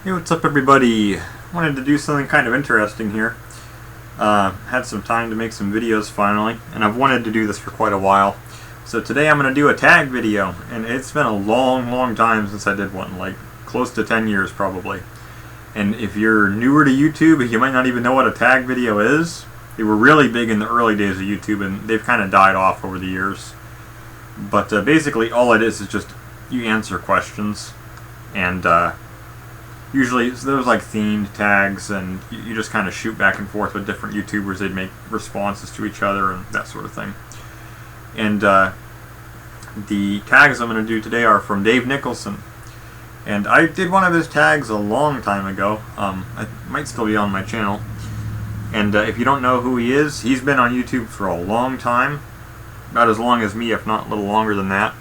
Hey, what's up everybody? Wanted to do something kind of interesting here. Had some time to make some videos finally, and I've wanted to do this for quite a while. So today I'm going to do a tag video, and it's been a long time since I did one, like close to 10 years probably. And if you're newer to YouTube, you might not even know what a tag video is. They were really big in the early days of YouTube, and they've kind of died off over the years. But basically all it is just you answer questions, and usually there's like themed tags, and you just kind of shoot back and forth with different YouTubers. They'd make responses to each other and that sort of thing. And the tags I'm going to do today are from Dave Nicholson. And I did one of his tags a long time ago. It might still be on my channel. And if you don't know who he is, he's been on YouTube for a long time. About as long as me, if not a little longer than that.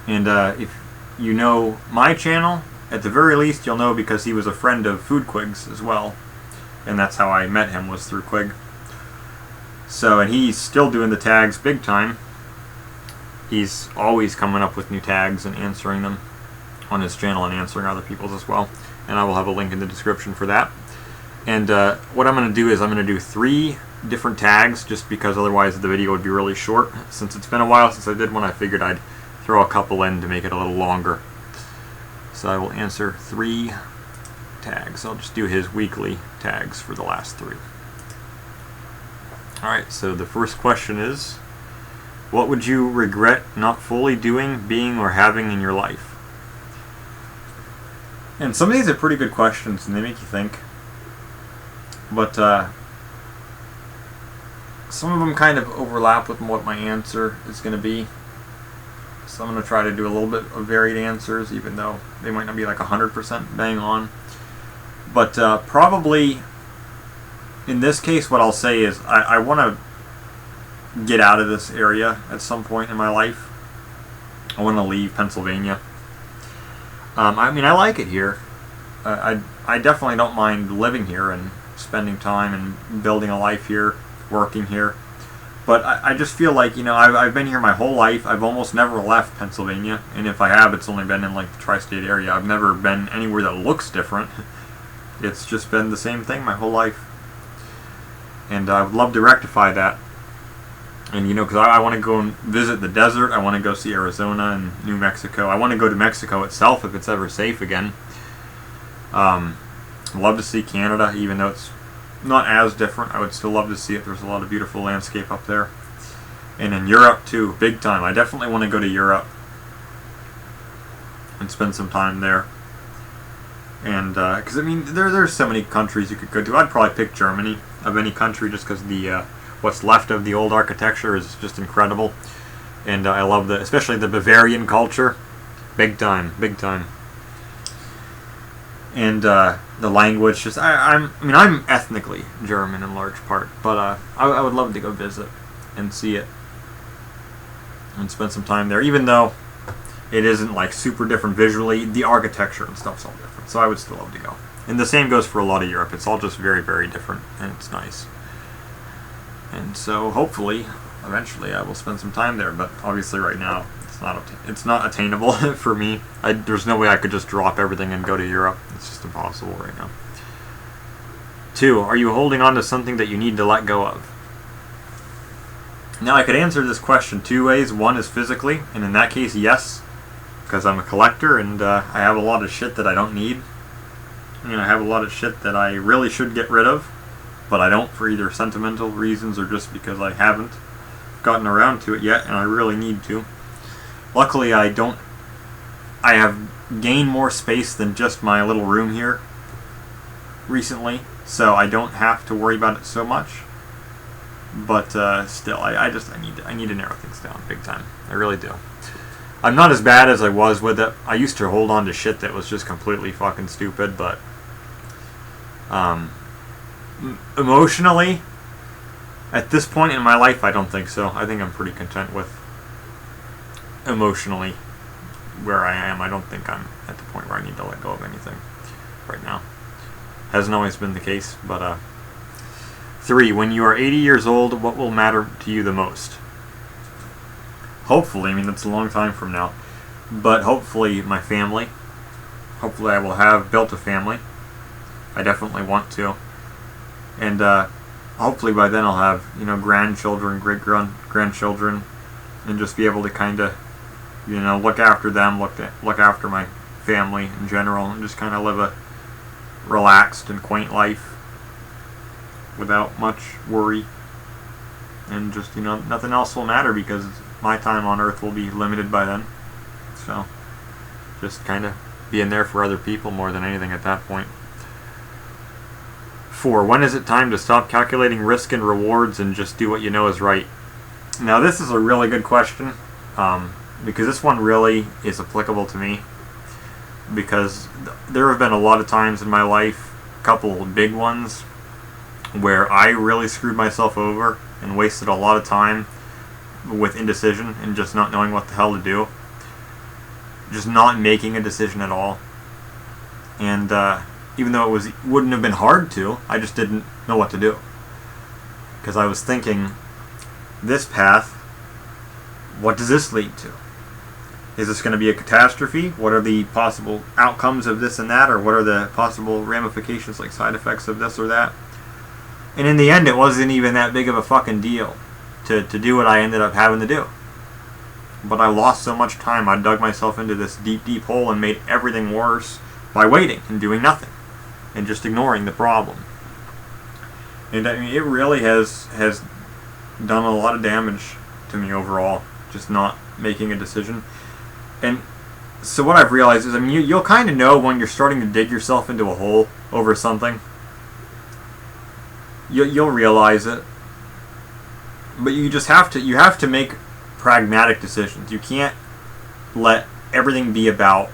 And if you know my channel, at the very least you'll know because he was a friend of Food Quig's as well. And that's how I met him, was through Quig. So, and he's still doing the tags big time. He's always coming up with new tags and answering them on his channel and answering other people's as well. And I will have a link in the description for that. And what I'm going to do is I'm going to do 3 different tags, just because otherwise the video would be really short. Since it's been a while since I did one, I figured I'd throw a couple in to make it a little longer. So I will answer 3 tags. I'll just do his weekly tags for the last 3. Alright, so the first question is, what would you regret not fully doing, being, or having in your life? And some of these are pretty good questions, and they make you think. But some of them kind of overlap with what my answer is going to be. So I'm going to try to do a little bit of varied answers, even though they might not be like 100% bang on. But probably, in this case, what I'll say is I want to get out of this area at some point in my life. I want to leave Pennsylvania. I mean, I like it here. I definitely don't mind living here and spending time and building a life here, working here. But I just feel like, you know, I've been here my whole life. I've almost never left Pennsylvania. And if I have, it's only been in like the tri-state area. I've never been anywhere that looks different. It's just been the same thing my whole life. And I would love to rectify that. And, you know, because I want to go and visit the desert. I want to go see Arizona and New Mexico. I want to go to Mexico itself if it's ever safe again. I'd love to see Canada, even though it's not as different. I would still love to see it. There's a lot of beautiful landscape up there. And in Europe too, big time. I definitely want to go to Europe and spend some time there. And because I mean, there's so many countries you could go to. I'd probably pick Germany of any country, just because the what's left of the old architecture is just incredible. And I love especially the Bavarian culture, big time, big time. And the language, just I mean, I'm ethnically German in large part, but I would love to go visit and see it and spend some time there, even though it isn't like super different visually. The architecture and stuff's all different, so I would still love to go. And the same goes for a lot of Europe. It's all just very different, and it's nice. And so hopefully, eventually, I will spend some time there. But obviously, right now, it's not attainable for me. There's no way I could just drop everything and go to Europe. It's just impossible right now. 2. Are you holding on to something that you need to let go of? Now, I could answer this question 2 ways. One is physically, and in that case, yes, because I'm a collector, and I have a lot of shit that I don't need. And I have a lot of shit that I really should get rid of, but I don't, for either sentimental reasons or just because I haven't gotten around to it yet, and I really need to. Luckily, I have gained more space than just my little room here recently, so I don't have to worry about it so much. But still, I need to narrow things down big time. I really do. I'm not as bad as I was with it. I used to hold on to shit that was just completely fucking stupid, but emotionally, at this point in my life, I don't think so. I think I'm pretty content with emotionally where I am. I don't think I'm at the point where I need to let go of anything right now. Hasn't always been the case, but 3. When you are 80 years old, what will matter to you the most? Hopefully, I mean, that's a long time from now, but hopefully my family. hopefully I will have built a family. I definitely want to. And hopefully by then I'll have, grandchildren, great-grandchildren, and just be able to kind of, look after them, look after my family in general, and just kind of live a relaxed and quaint life without much worry. And just, nothing else will matter because my time on earth will be limited by then. So, just kind of being there for other people more than anything at that point. 4. When is it time to stop calculating risk and rewards and just do what you know is right? Now, this is a really good question, because this one really is applicable to me. Because there have been a lot of times in my life, a couple of big ones, where I really screwed myself over and wasted a lot of time with indecision and just not knowing what the hell to do. Just not making a decision at all. And even though it wouldn't have been hard to, I just didn't know what to do. Because I was thinking, this path, what does this lead to? Is this going to be a catastrophe? What are the possible outcomes of this and that? Or what are the possible ramifications, like side effects of this or that? And in the end, it wasn't even that big of a fucking deal to do what I ended up having to do. But I lost so much time. I dug myself into this deep, deep hole and made everything worse by waiting and doing nothing and just ignoring the problem. And I mean, it really has done a lot of damage to me overall, just not making a decision. And so what I've realized is, I mean, you'll kind of know when you're starting to dig yourself into a hole over something. You'll realize it. But you have to make pragmatic decisions. You can't let everything be about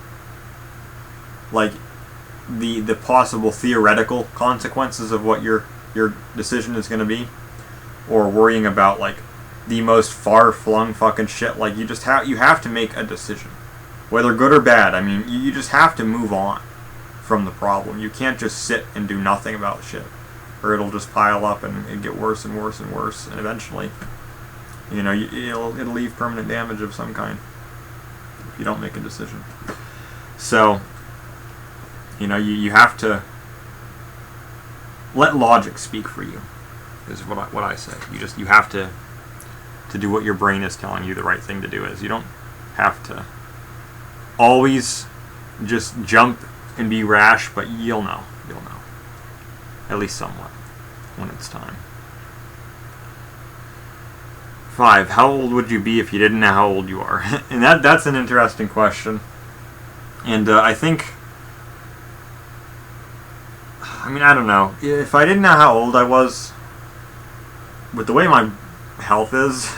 like the possible theoretical consequences of what your decision is going to be, or worrying about like the most far-flung fucking shit. Like you have to make a decision, whether good or bad. I mean, you just have to move on from the problem. You can't just sit and do nothing about shit, or it'll just pile up and get worse and worse and worse, and eventually, it'll leave permanent damage of some kind if you don't make a decision. So, you have to let logic speak for you, is what I say. You have to do what your brain is telling you the right thing to do is. You don't have to always just jump and be rash, but you'll know. At least somewhat when it's time. 5. How old would you be if you didn't know how old you are? And that's an interesting question. And I think, I don't know. If I didn't know how old I was, with the way my health is,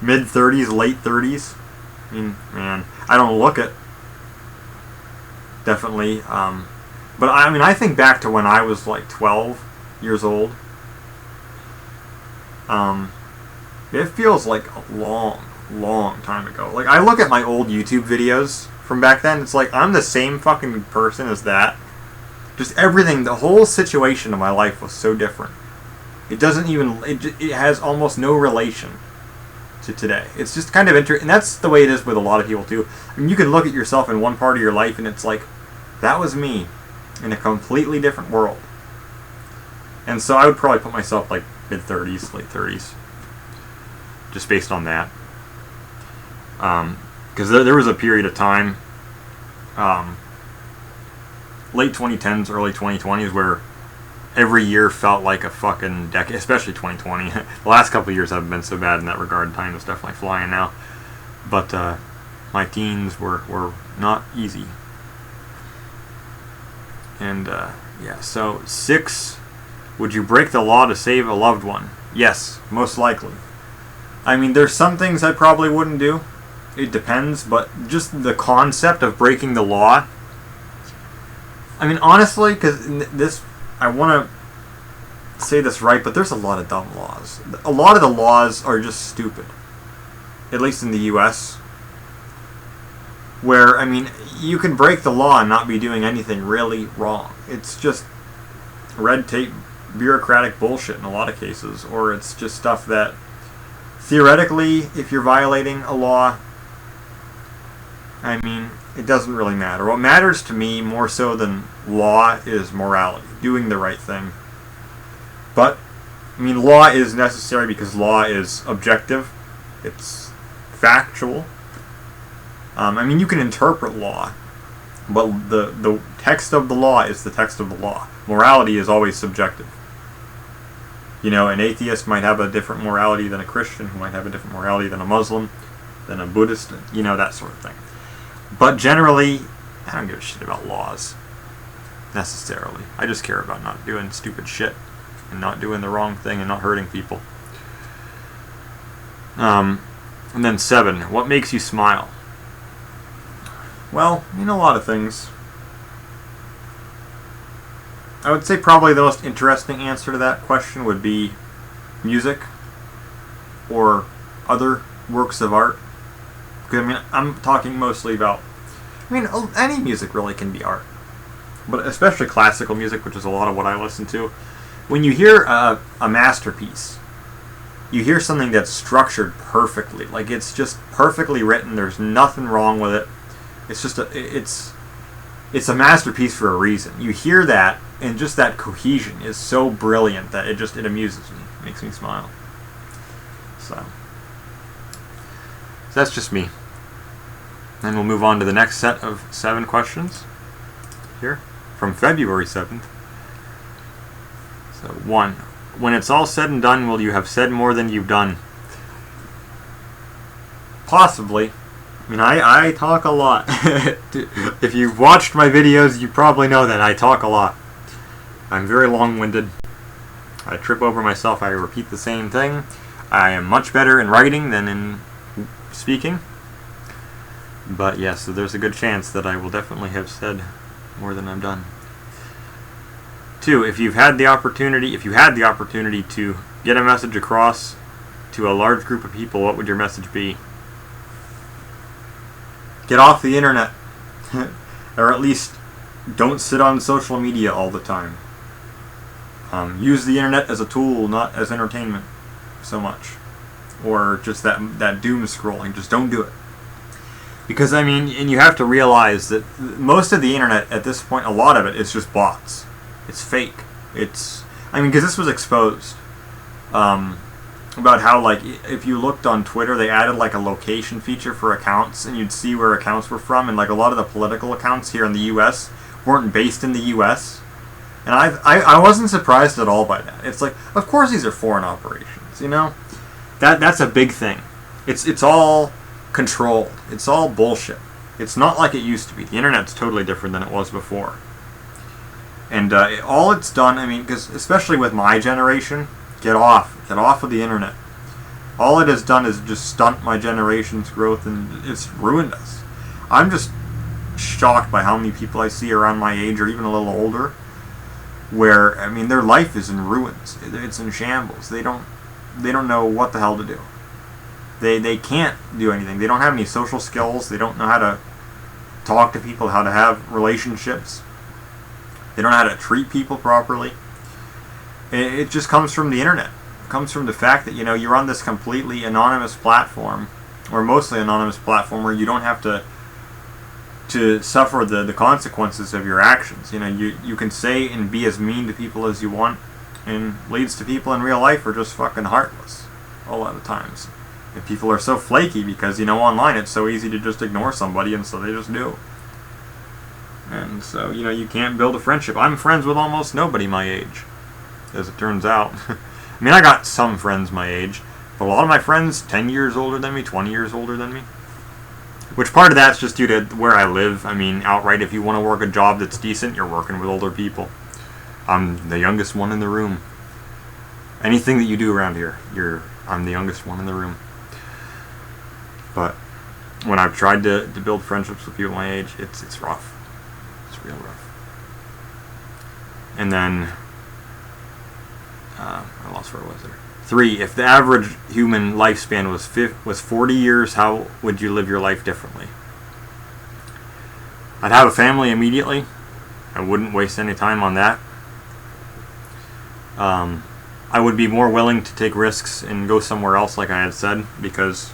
mid-30s, late 30s, man, I don't look it. Definitely. But I think back to when I was like 12 years old. It feels like a long time ago. Like, I look at my old YouTube videos from back then, it's like I'm the same fucking person as that. Just everything, the whole situation of my life was so different. It doesn't even, it has almost no relation to today. It's just kind of interesting, and that's the way it is with a lot of people too. You can look at yourself in one part of your life and it's like, that was me in a completely different world. And so I would probably put myself like mid-30s, late 30s, just based on that. Because there was a period of time, late 2010s, early 2020s, where every year felt like a fucking decade, especially 2020. The last couple of years haven't been so bad in that regard. Time is definitely flying now. But my teens were not easy. And, yeah, so 6, would you break the law to save a loved one? Yes, most likely. There's some things I probably wouldn't do. It depends, but just the concept of breaking the law. Honestly, because this, I want to say this right, but there's a lot of dumb laws. A lot of the laws are just stupid. At least in the U.S., where, you can break the law and not be doing anything really wrong. It's just red tape, bureaucratic bullshit in a lot of cases, or it's just stuff that, theoretically, if you're violating a law, I mean, it doesn't really matter. What matters to me more so than law is morality, doing the right thing. But, I mean, law is necessary because law is objective. It's factual. I mean, you can interpret law, but the text of the law is the text of the law. Morality is always subjective. You know, an atheist might have a different morality than a Christian, who might have a different morality than a Muslim, than a Buddhist, you know, that sort of thing. But generally, I don't give a shit about laws, necessarily. I just care about not doing stupid shit, and not doing the wrong thing, and not hurting people. And then 7, what makes you smile? Well, you know, a lot of things. I would say probably the most interesting answer to that question would be music or other works of art. Because, I mean, I'm talking mostly about, I mean, any music really can be art. But especially classical music, which is a lot of what I listen to. When you hear a masterpiece, you hear something that's structured perfectly. Like, it's just perfectly written. There's nothing wrong with it. It's just it's a masterpiece for a reason. You hear that, and just that cohesion is so brilliant that it amuses me. It makes me smile. So that's just me. Then we'll move on to the next set of 7 questions here from February 7th. So 1. When it's all said and done, will you have said more than you've done? Possibly. I mean, I talk a lot. If you've watched my videos, you probably know that I talk a lot. I'm very long-winded. I trip over myself. I repeat the same thing. I am much better in writing than in speaking. But yes, so there's a good chance that I will definitely have said more than I've done. 2, if you had the opportunity to get a message across to a large group of people, what would your message be? Get off the internet. Or at least don't sit on social media all the time. Use the internet as a tool, not as entertainment so much. Or just that doom scrolling. Just don't do it. Because, I mean, and you have to realize that most of the internet at this point, a lot of it is just bots. It's fake. I mean, because this was exposed. About how, like, if you looked on Twitter, they added, like, a location feature for accounts, and you'd see where accounts were from, and, like, a lot of the political accounts here in the U.S. weren't based in the U.S., and I wasn't surprised at all by that. It's like, of course these are foreign operations, you know? That's a big thing. It's all controlled. It's all bullshit. It's not like it used to be. The internet's totally different than it was before. And all it's done, I mean, because especially with my generation, get off of the internet. All it has done is just stunt my generation's growth, and it's ruined us. I'm just shocked by how many people I see around my age, or even a little older, where, I mean, their life is in ruins. It's in shambles. They don't know what the hell to do. They can't do anything. They don't have any social skills. They don't know how to talk to people, how to have relationships. They don't know how to treat people properly. It just comes from the internet. It comes from the fact that, you know, you're on this completely anonymous platform, or mostly anonymous platform, where you don't have to suffer the consequences of your actions. You know, you can say and be as mean to people as you want, and leads to people in real life are just fucking heartless a lot of times. And people are so flaky because, you know, online it's so easy to just ignore somebody, and so they just do. And so, you know, you can't build a friendship. I'm friends with almost nobody my age, as it turns out. I mean, I got some friends my age, but a lot of my friends 10 years older than me, 20 years older than me. Which part of that's just due to where I live. I mean, outright, if you want to work a job that's decent, you're working with older people. I'm the youngest one in the room. Anything that you do around here, I'm the youngest one in the room. But when I've tried to build friendships with people my age, it's rough. It's real rough. And then, I lost where was there. 3, if the average human lifespan was 40 years, how would you live your life differently? I'd have a family immediately. I wouldn't waste any time on that. I would be more willing to take risks and go somewhere else, like I had said, because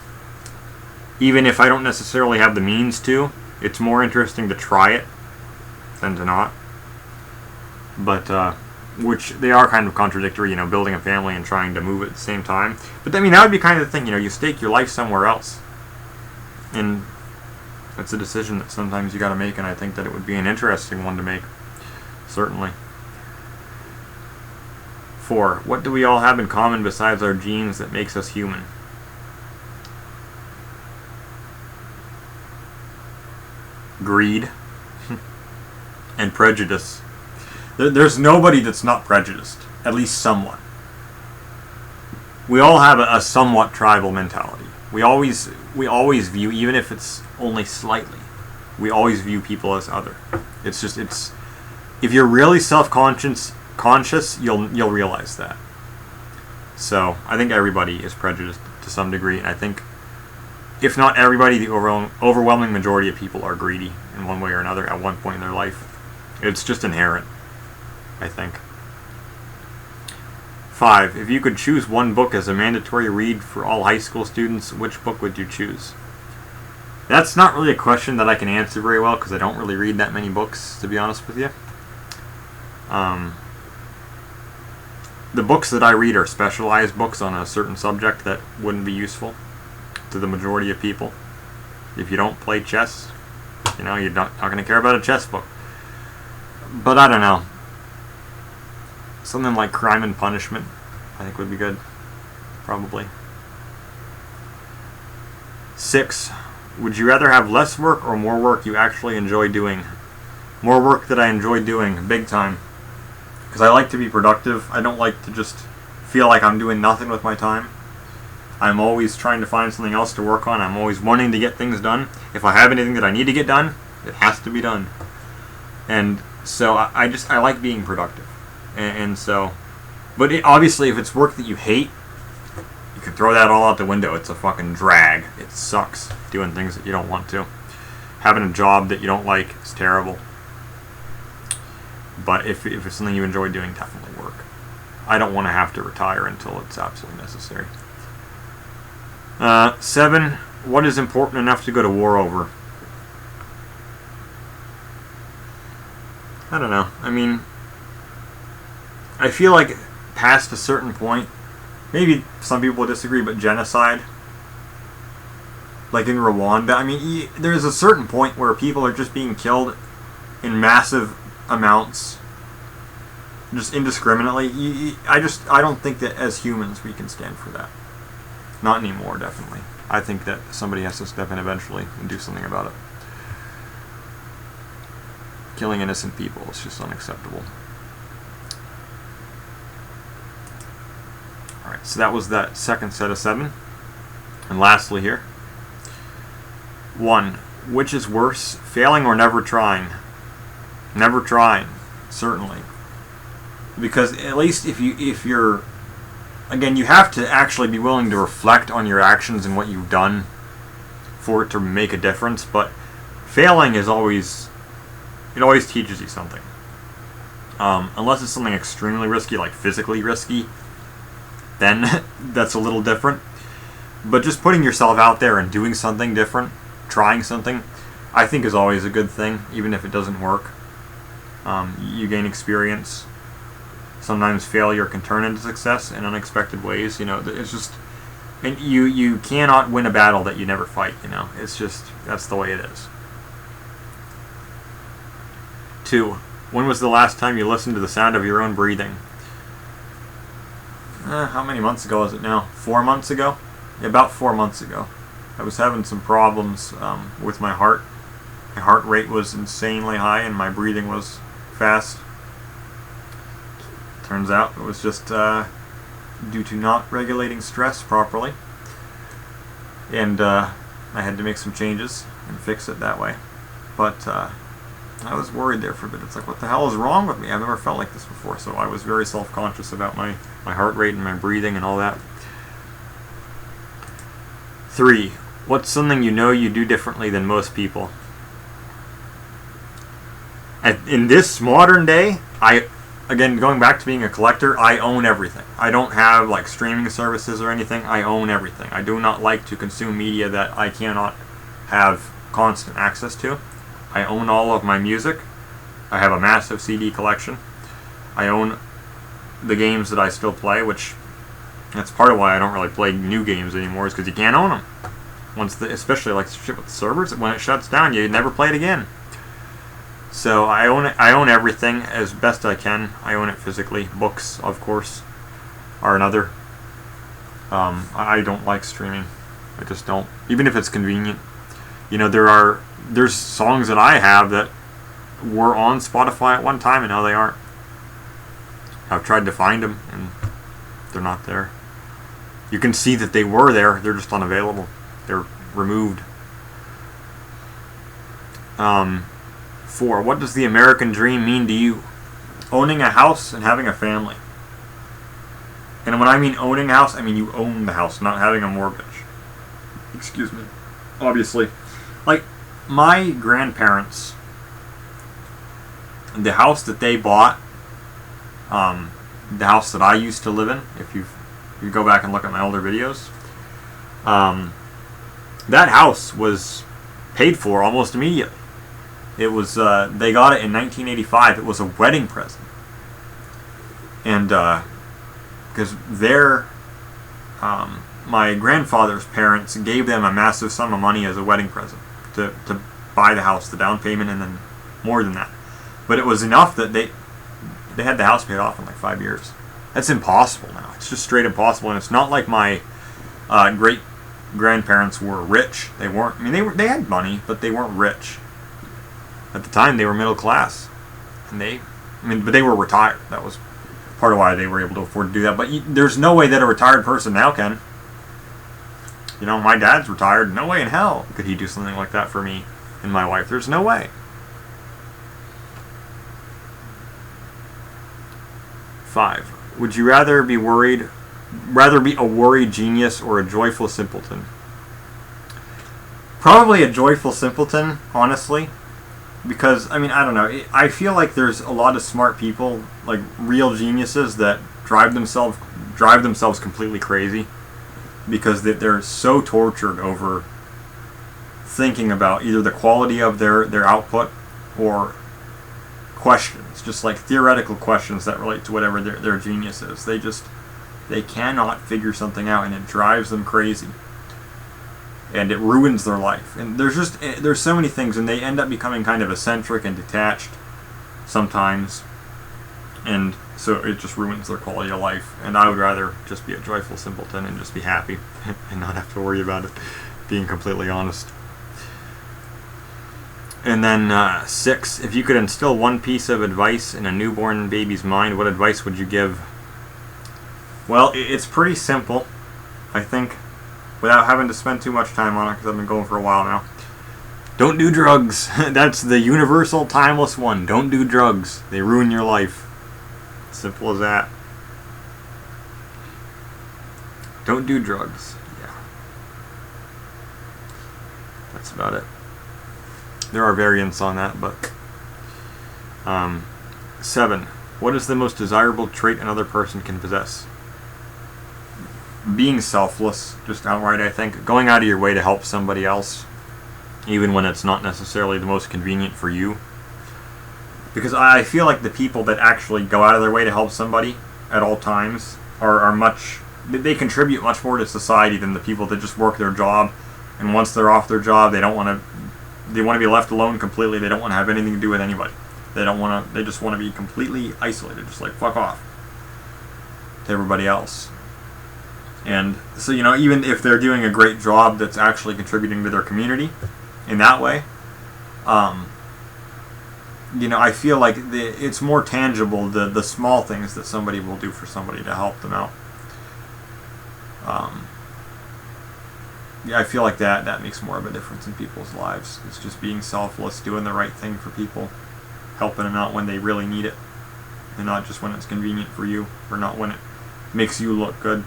even if I don't necessarily have the means to, It's more interesting to try it than to not. But, which they are kind of contradictory, building a family and trying to move at the same time. But I mean, that would be kind of the thing, you stake your life somewhere else. And that's a decision that sometimes you gotta make, and I think that it would be an interesting one to make. Certainly. 4. What do we all have in common besides our genes that makes us human? Greed. And prejudice. There's nobody that's not prejudiced. At least somewhat. We all have a somewhat tribal mentality. We always view, even if it's only slightly, we always view people as other. It's if you're really self-conscious, you'll realize that. So I think everybody is prejudiced to some degree, and I think, if not everybody, the overwhelming majority of people are greedy in one way or another at one point in their life. It's just inherent, I think. 5. If you could choose one book as a mandatory read for all high school students, which book would you choose? That's not really a question that I can answer very well, because I don't really read that many books, to be honest with you. The books that I read are specialized books on a certain subject that wouldn't be useful to the majority of people. If you don't play chess, you're not going to care about a chess book. But I don't know. Something like Crime and Punishment, I think, would be good. Probably. 6. Would you rather have less work or more work you actually enjoy doing? More work that I enjoy doing, big time. Because I like to be productive. I don't like to just feel like I'm doing nothing with my time. I'm always trying to find something else to work on. I'm always wanting to get things done. If I have anything that I need to get done, it has to be done. And so I like being productive. And so, but obviously if it's work that you hate, you can throw that all out the window. It's a fucking drag. It sucks doing things that you don't want to. Having a job that you don't like is terrible. But if it's something you enjoy doing, definitely work. I don't want to have to retire until it's absolutely necessary. 7. What is important enough to go to war over? I don't know. I mean, I feel like past a certain point, maybe some people disagree, but genocide, like in Rwanda, I mean, there's a certain point where people are just being killed in massive amounts, just indiscriminately. I don't think that as humans we can stand for that. Not anymore, definitely. I think that somebody has to step in eventually and do something about it. Killing innocent people is just unacceptable. Alright, so that was that second set of 7. And lastly here. 1. Which is worse, failing or never trying? Never trying, certainly. Because at least if you're... Again, you have to actually be willing to reflect on your actions and what you've done for it to make a difference, but failing is always... It always teaches you something. Unless it's something extremely risky, like physically risky, then that's a little different. But just putting yourself out there and doing something different, trying something, I think is always a good thing, even if it doesn't work. You gain experience. Sometimes failure can turn into success in unexpected ways. It's just... And you cannot win a battle that you never fight, It's just... That's the way it is. 2. When was the last time you listened to the sound of your own breathing? How many months ago is it now? 4 months ago? Yeah, about 4 months ago. I was having some problems with my heart. My heart rate was insanely high and my breathing was fast. Turns out it was just due to not regulating stress properly. And I had to make some changes and fix it that way. But I was worried there for a bit. It's like, what the hell is wrong with me? I've never felt like this before. So I was very self-conscious about my heart rate and my breathing and all that. 3. What's something you do differently than most people? In this modern day, again, going back to being a collector, I own everything. I don't have like streaming services or anything. I own everything. I do not like to consume media that I cannot have constant access to. I own all of my music. I have a massive CD collection. I own the games that I still play, which that's part of why I don't really play new games anymore, is because you can't own them. Especially like shit with the servers, when it shuts down, you never play it again. So I own it. I own everything as best I can. I own it physically. Books, of course, are another. I don't like streaming. I just don't. Even if it's convenient. You know, there's songs that I have that were on Spotify at one time and now they aren't. I've tried to find them and they're not there. You can see that they were there. They're just unavailable. They're removed. 4. What does the American dream mean to you? Owning a house and having a family. And when I mean owning a house, I mean you own the house, not having a mortgage. Excuse me. Obviously. Like, my grandparents, the house that they bought, the house that I used to live in, if you go back and look at my older videos, that house was paid for almost immediately. It was, they got it in 1985. It was a wedding present. And, because my grandfather's parents gave them a massive sum of money as a wedding present to buy the house, the down payment, and then more than that. But it was enough that they had the house paid off in like 5 years. That's impossible now. It's just straight impossible. And it's not like my great grandparents were rich. They weren't. I mean, they had money, but they weren't rich. At the time, they were middle class, and but they were retired. That was part of why they were able to afford to do that. But there's no way that a retired person now can. You know, my dad's retired. No way in hell could he do something like that for me and my wife. There's no way. 5. Would you rather be a worried genius or a joyful simpleton? Probably a joyful simpleton, honestly. Because, I mean, I don't know. I feel like there's a lot of smart people, like real geniuses, that drive themselves completely crazy. Because they're so tortured over thinking about either the quality of their output or questions, just like theoretical questions that relate to whatever their genius is. They cannot figure something out, and it drives them crazy. And it ruins their life. And there's so many things, and they end up becoming kind of eccentric and detached sometimes. And so it just ruins their quality of life. And I would rather just be a joyful simpleton and just be happy and not have to worry about it, being completely honest. And then 6, if you could instill one piece of advice in a newborn baby's mind, what advice would you give? Well, it's pretty simple, I think, without having to spend too much time on it, because I've been going for a while now. Don't do drugs. That's the universal, timeless one. Don't do drugs. They ruin your life. Simple as that. Don't do drugs. Yeah. That's about it. There are variants on that, but 7. What is the most desirable trait another person can possess? Being selfless, just outright, I think. Going out of your way to help somebody else, even when it's not necessarily the most convenient for you. Because I feel like the people that actually go out of their way to help somebody at all times they contribute much more to society than the people that just work their job, and once they're off their job, they want to be left alone completely. They don't want to have anything to do with anybody. They just want to be completely isolated, just like fuck off to everybody else. And so, you know, even if they're doing a great job that's actually contributing to their community in that way, you know, I feel like it's more tangible, the small things that somebody will do for somebody to help them out. Yeah, I feel like that makes more of a difference in people's lives. It's just being selfless, doing the right thing for people, helping them out when they really need it, and not just when it's convenient for you, or not when it makes you look good.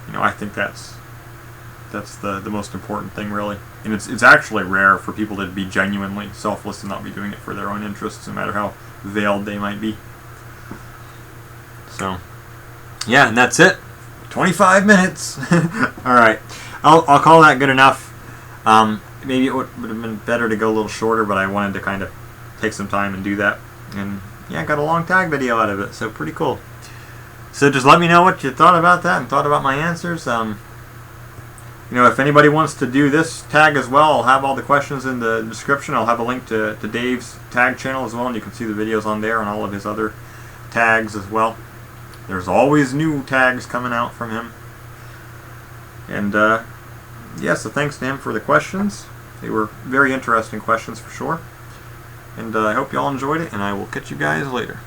You know, I think that's the most important thing, really. And it's actually rare for people to be genuinely selfless and not be doing it for their own interests, no matter how veiled they might be. So, yeah, and that's it. 25 minutes. All right, I'll call that good enough. maybe it would have been better to go a little shorter, but I wanted to kind of take some time and do that. And yeah, I got a long tag video out of it, so pretty cool. So just let me know what you thought about that and thought about my answers. You know, if anybody wants to do this tag as well, I'll have all the questions in the description. I'll have a link to Dave's tag channel as well, and you can see the videos on there and all of his other tags as well. There's always new tags coming out from him. And yeah, so thanks to him for the questions. They were very interesting questions for sure. And I hope you all enjoyed it, and I will catch you guys later.